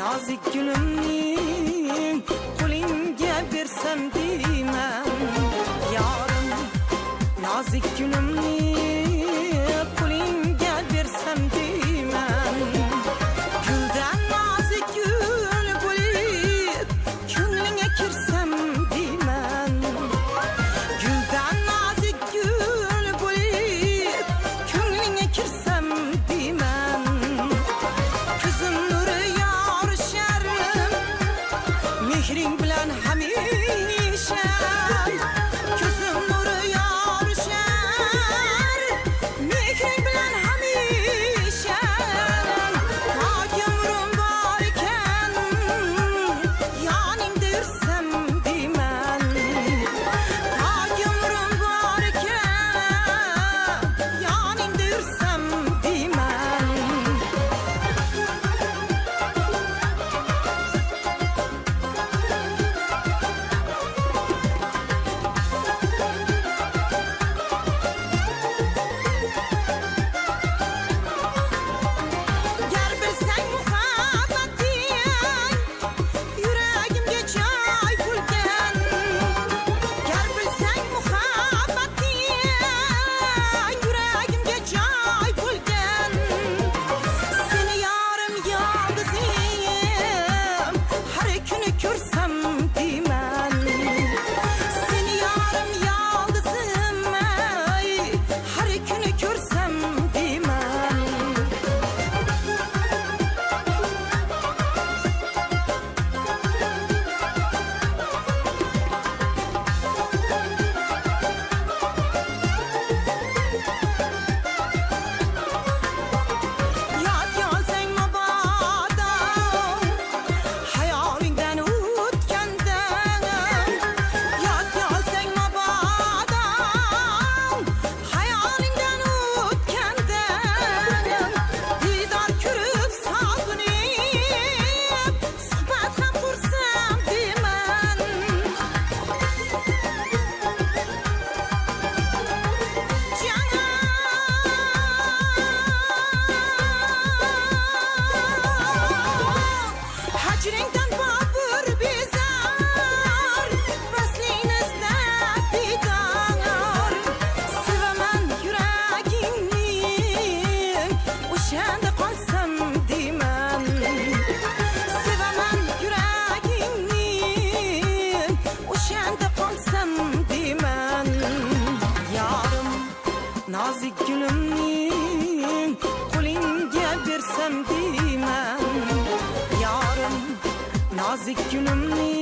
nazik gülümning qo'lingga bersam deyman yorim nazik gülümning qo'lingga bersam deyman guldan nazik gul bo'lib ko'nglingga kirsam deyman guldan nazik gul bo'lib ko'nglingga kirsam deyman ko'zim nuri yorishar mehring bilan hamisha ko'zim nuri yorishar mehring bilan hamisha toki umrim bor ekan yoningda yursam deyman toki umrim bor ekan yoningda yursam deyman Gar bilsang muhabbating yuragimga joy bo'lgan Gar bilsang muhabbating yuragimga joy bo'lgan Seni yorim yoldizim har kuni ko'rsam deyman Seni yorim yoldizim har kuni ko'rsam deyman Yodga olsang mabodo hayolingdan o'tganda Yodga olsang mabodo hayolingdan o'tganda Diydor ko'rib sog'inib suhbat ham qursam deyman Hajringdan bobur bezar Vaslingni izlab bedor Sevaman yuragingning o'shanda qolsam deyman Sevaman yuragingning o'shanda qolsam deyman Yorim nozik gulümning qo'lingga bersam deyman yorim nozik gulümning